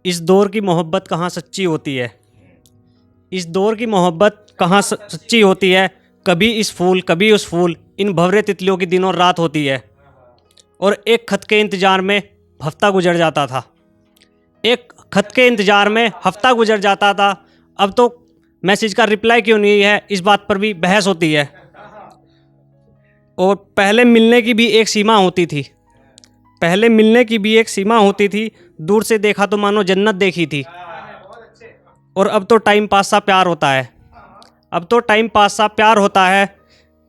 इस दौर की मोहब्बत कहाँ सच्ची होती है। इस दौर की मोहब्बत कहाँ सच्ची होती है। कभी इस फूल कभी उस फूल, इन भंवरे तितलियों की दिनों रात होती है। और एक खत के इंतज़ार में हफ्ता गुजर जाता था। एक खत के इंतज़ार में हफ्ता गुजर जाता था। अब तो मैसेज का रिप्लाई क्यों नहीं है, इस बात पर भी बहस होती है। और पहले मिलने की भी एक सीमा होती थी। पहले मिलने की भी एक सीमा होती थी। दूर से देखा तो मानो जन्नत देखी थी। और अब तो टाइम पास सा प्यार होता है। अब तो टाइम पास सा प्यार होता है।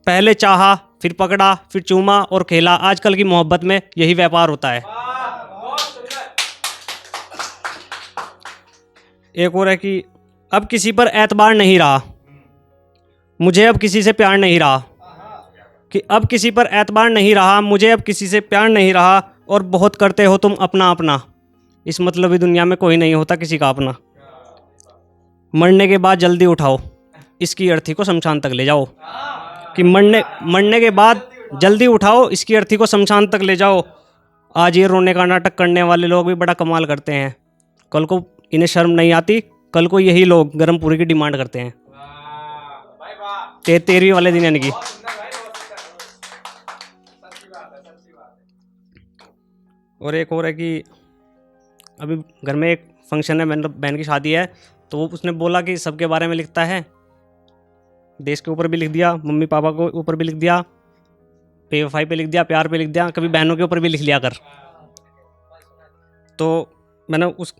पहले चाहा, फिर पकड़ा, फिर चूमा और खेला। आजकल की मोहब्बत में यही व्यापार होता है। एक और है कि अब किसी पर एतबार नहीं रहा। मुझे अब किसी से प्यार नहीं रहा। कि अब किसी पर एतबार नहीं रहा, मुझे अब किसी से प्यार नहीं रहा। और बहुत करते हो तुम अपना अपना, इस मतलबी दुनिया में कोई नहीं होता किसी का अपना। मरने के बाद जल्दी उठाओ, इसकी अर्थी को शमशान तक ले जाओ। कि मरने के बाद जल्दी उठाओ, इसकी अर्थी को शमशान तक ले जाओ। आज ये रोने का नाटक करने वाले लोग भी बड़ा कमाल करते हैं। कल को इन्हें शर्म नहीं आती, कल को यही लोग गरम पूरी की डिमांड करते हैं। तेरहवीं वाले दिन यानी कि। और एक और है कि अभी घर में एक फंक्शन है, बहन की शादी है, तो उसने बोला कि सबके बारे में लिखता है। देश के ऊपर भी लिख दिया, मम्मी पापा के ऊपर भी लिख दिया, बेवफाई पे लिख दिया, प्यार पे लिख दिया, कभी बहनों के ऊपर भी लिख लिया कर। तो मैंने उस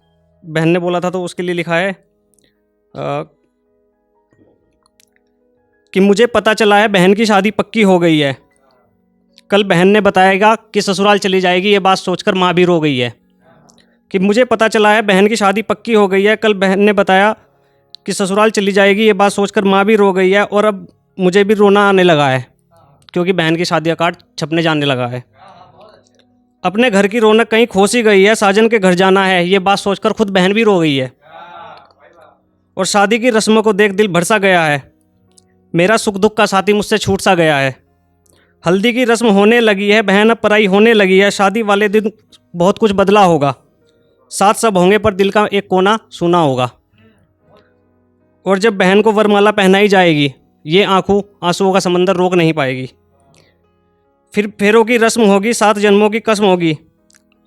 बहन ने बोला था तो उसके लिए लिखा है कि मुझे पता चला है बहन की शादी पक्की हो गई है। कल बहन ने बताएगा कि ससुराल चली जाएगी, ये बात सोचकर माँ भी रो गई है। कि मुझे पता चला है बहन की शादी पक्की हो गई है। कल बहन ने बताया कि ससुराल चली जाएगी, ये बात सोचकर माँ भी रो गई है। और अब मुझे भी रोना आने लगा है, क्योंकि बहन की शादी का कार्ड छपने जाने लगा है। अपने घर की रौनक कहीं खो सी गई है, साजन के घर जाना है, ये बात सोचकर खुद बहन भी रो गई है। और शादी की रस्मों को देख दिल भर सा गया है। मेरा सुख दुख का साथी मुझसे छूट सा गया है। हल्दी की रस्म होने लगी है, बहन अब पराई होने लगी है। शादी वाले दिन बहुत कुछ बदला होगा, साथ सब होंगे पर दिल का एक कोना सूना होगा। और जब बहन को वरमाला पहनाई जाएगी, ये आंखों आंसुओं का समंदर रोक नहीं पाएगी। फिर फेरों की रस्म होगी, 7 जन्मों की कसम होगी।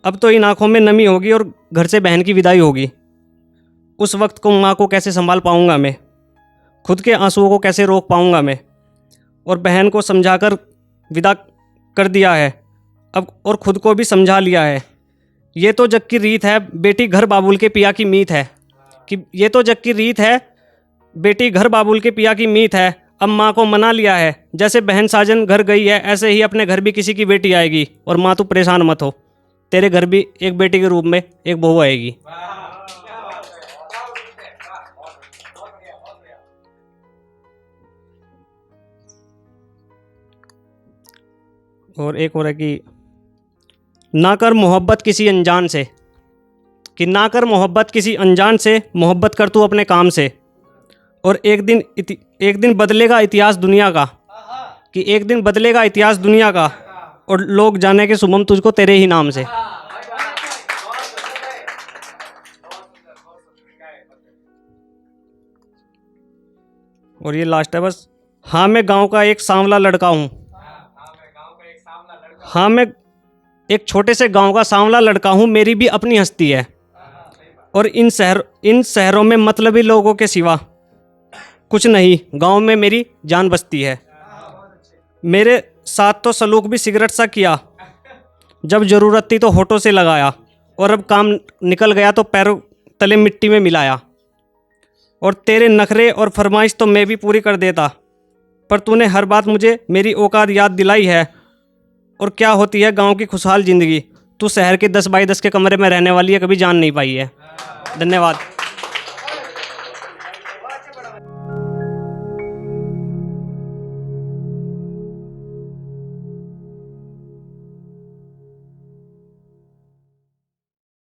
अब तो इन आंखों में नमी होगी और घर से बहन की विदाई होगी। उस वक्त को माँ को कैसे संभाल पाऊँगा मैं, खुद के आंसुओं को कैसे रोक पाऊँगा मैं। और बहन को समझाकर विदा कर दिया है अब, और खुद को भी समझा लिया है। ये तो जग की रीत है, बेटी घर बाबुल के पिया की मीत है। कि ये तो जग की रीत है, बेटी घर बाबुल के पिया की मीत है। अब माँ को मना लिया है, जैसे बहन साजन घर गई है, ऐसे ही अपने घर भी किसी की बेटी आएगी। और माँ तू परेशान मत हो, तेरे घर भी एक बेटी के रूप में एक बहू आएगी। और एक और है कि ना कर मोहब्बत किसी अनजान से। कि ना कर मोहब्बत किसी अनजान से, मोहब्बत कर तू अपने काम से। और एक दिन बदलेगा इतिहास दुनिया का। कि एक दिन बदलेगा इतिहास दुनिया का, और लोग जाने के शुभम तुझको तेरे ही नाम से। और ये लास्ट है बस। हाँ मैं गांव का एक सांवला लड़का हूँ। हाँ मैं एक छोटे से गांव का सांवला लड़का हूँ, मेरी भी अपनी हस्ती है। और इन शहरों में मतलबी लोगों के सिवा कुछ नहीं, गांव में मेरी जान बसती है। मेरे साथ तो सलूक भी सिगरेट सा किया, जब ज़रूरत थी तो होठों से लगाया। और अब काम निकल गया तो पैरों तले मिट्टी में मिलाया। और तेरे नखरे और फरमाइश तो मैं भी पूरी कर देता, पर तूने हर बात मुझे मेरी औकात याद दिलाई है। और क्या होती है गांव की खुशहाल ज़िंदगी, तू शहर के 10 बाई 10 के कमरे में रहने वाली है, कभी जान नहीं पाई है। धन्यवाद।